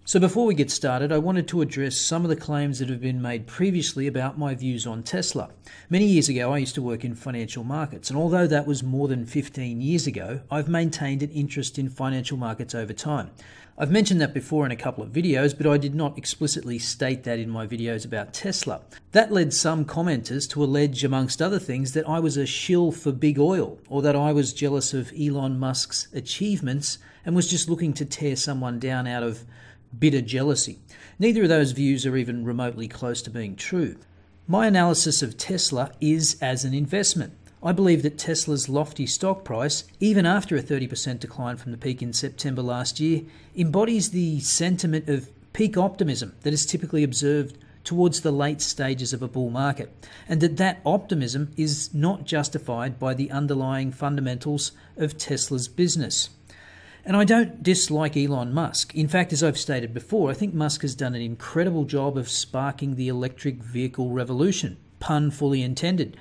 So before we get started, I wanted to address some of the claims that have been made previously about my views on Tesla. Many years ago, I used to work in financial markets, and although that was more than 15 years ago, I've maintained an interest in financial markets over time. I've mentioned that before in a couple of videos, but I did not explicitly state that in my videos about Tesla. That led some commenters to allege, amongst other things, that I was a shill for big oil, or that I was jealous of Elon Musk's achievements and was just looking to tear someone down out of bitter jealousy. Neither of those views are even remotely close to being true. My analysis of Tesla is as an investment. I believe that Tesla's lofty stock price, even after a 30% decline from the peak in September last year, embodies the sentiment of peak optimism that is typically observed towards the late stages of a bull market, and that optimism is not justified by the underlying fundamentals of Tesla's business. And I don't dislike Elon Musk. In fact, as I've stated before, I think Musk has done an incredible job of sparking the electric vehicle revolution, pun fully intended.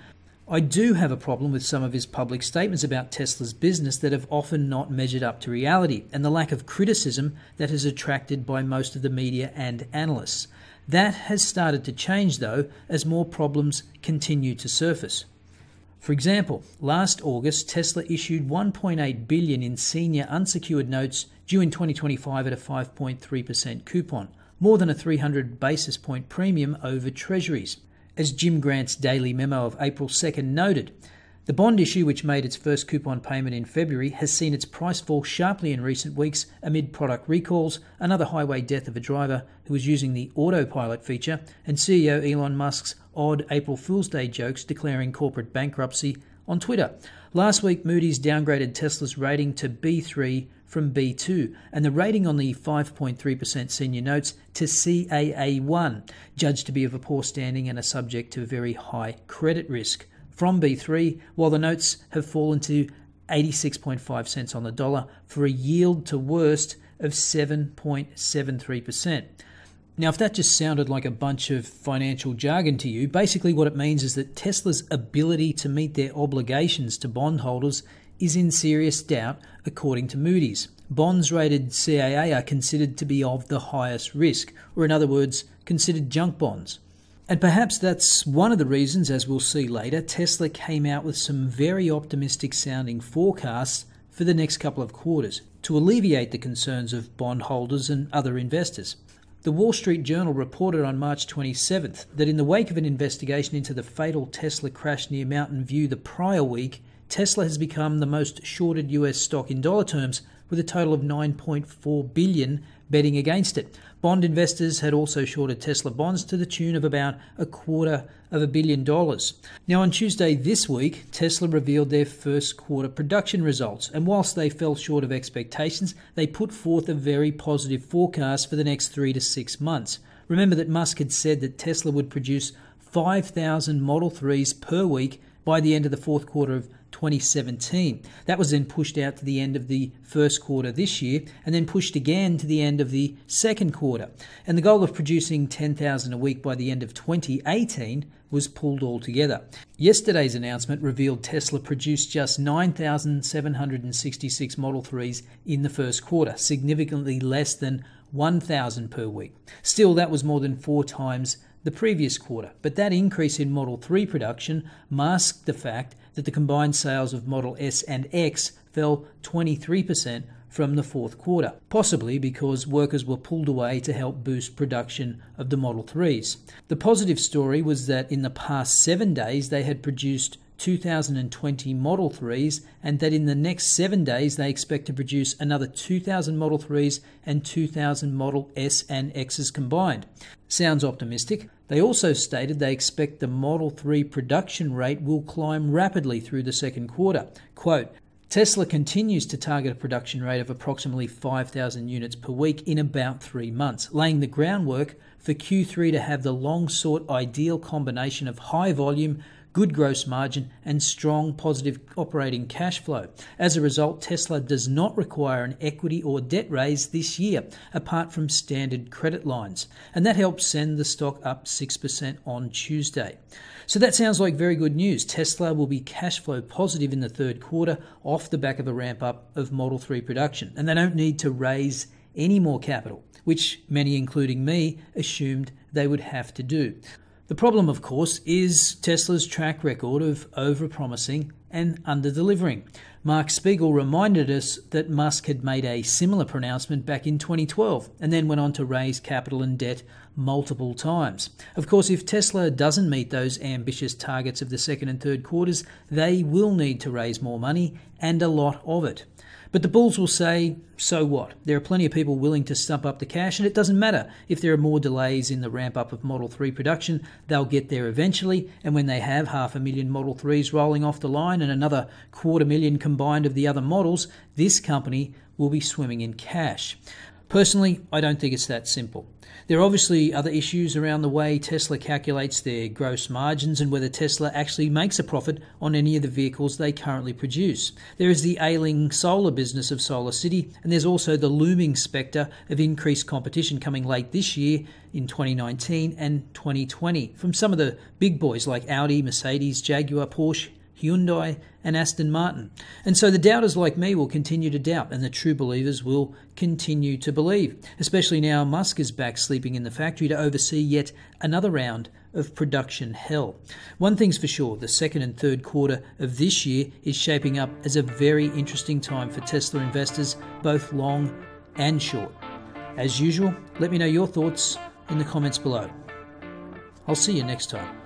I do have a problem with some of his public statements about Tesla's business that have often not measured up to reality, and the lack of criticism that has attracted by most of the media and analysts. That has started to change, though, as more problems continue to surface. For example, last August, Tesla issued $1.8 billion in senior unsecured notes due in 2025 at a 5.3% coupon, more than a 300 basis point premium over Treasuries. As Jim Grant's Daily Memo of April 2nd noted, the bond issue, which made its first coupon payment in February, has seen its price fall sharply in recent weeks amid product recalls, another highway death of a driver who was using the autopilot feature, and CEO Elon Musk's odd April Fool's Day jokes declaring corporate bankruptcy on Twitter. Last week, Moody's downgraded Tesla's rating to B3 from B2, and the rating on the 5.3% senior notes to CAA1, judged to be of a poor standing and are subject to very high credit risk, from B3, while the notes have fallen to 86.5 cents on the dollar for a yield to worst of 7.73%. Now, if that just sounded like a bunch of financial jargon to you, basically what it means is that Tesla's ability to meet their obligations to bondholders is in serious doubt, according to Moody's. Bonds rated CAA are considered to be of the highest risk, or in other words, considered junk bonds. And perhaps that's one of the reasons, as we'll see later, Tesla came out with some very optimistic sounding forecasts for the next couple of quarters to alleviate the concerns of bondholders and other investors. The Wall Street Journal reported on March 27th that in the wake of an investigation into the fatal Tesla crash near Mountain View the prior week, Tesla has become the most shorted US stock in dollar terms, with a total of $9.4 billion betting against it. Bond investors had also shorted Tesla bonds to the tune of about $250 million. Now, on Tuesday this week, Tesla revealed their first quarter production results, and whilst they fell short of expectations, they put forth a very positive forecast for the next 3 to 6 months. Remember that Musk had said that Tesla would produce 5,000 Model 3s per week by the end of the fourth quarter of 2017. That was then pushed out to the end of the first quarter this year, and then pushed again to the end of the second quarter. And the goal of producing 10,000 a week by the end of 2018 was pulled altogether. Yesterday's announcement revealed Tesla produced just 9,766 Model 3s in the first quarter, significantly less than 1,000 per week. Still, that was more than 4 times the previous quarter, but that increase in Model 3 production masked the fact that the combined sales of Model S and X fell 23% from the fourth quarter, possibly because workers were pulled away to help boost production of the Model 3s. The positive story was that in the past 7 days they had produced 2,020 Model 3s, and that in the next 7 days they expect to produce another 2,000 Model 3s and 2,000 Model S and Xs combined. Sounds optimistic. They also stated they expect the Model 3 production rate will climb rapidly through the second quarter. Quote, Tesla continues to target a production rate of approximately 5,000 units per week in about 3 months, laying the groundwork for Q3 to have the long-sought ideal combination of high volume, good gross margin, and strong positive operating cash flow. As a result, Tesla does not require an equity or debt raise this year, apart from standard credit lines. And that helps send the stock up 6% on Tuesday. So that sounds like very good news. Tesla will be cash flow positive in the third quarter off the back of a ramp up of Model 3 production. And they don't need to raise any more capital, which many, including me, assumed they would have to do. The problem, of course, is Tesla's track record of over-promising and under-delivering. Mark Spiegel reminded us that Musk had made a similar pronouncement back in 2012 and then went on to raise capital and debt multiple times. Of course, if Tesla doesn't meet those ambitious targets of the second and third quarters, they will need to raise more money, and a lot of it. But the bulls will say, so what? There are plenty of people willing to stump up the cash, and it doesn't matter if there are more delays in the ramp-up of Model 3 production. They'll get there eventually, and when they have 500,000 Model 3s rolling off the line and another 250,000 combined of the other models, this company will be swimming in cash. Personally, I don't think it's that simple. There are obviously other issues around the way Tesla calculates their gross margins and whether Tesla actually makes a profit on any of the vehicles they currently produce. There is the ailing solar business of SolarCity, and there's also the looming spectre of increased competition coming late this year in 2019 and 2020 from some of the big boys like Audi, Mercedes, Jaguar, Porsche, Hyundai and Aston Martin. And so the doubters like me will continue to doubt, and the true believers will continue to believe, especially now Musk is back sleeping in the factory to oversee yet another round of production hell. One thing's for sure, the second and third quarter of this year is shaping up as a very interesting time for Tesla investors, both long and short. As usual, let me know your thoughts in the comments below. I'll see you next time.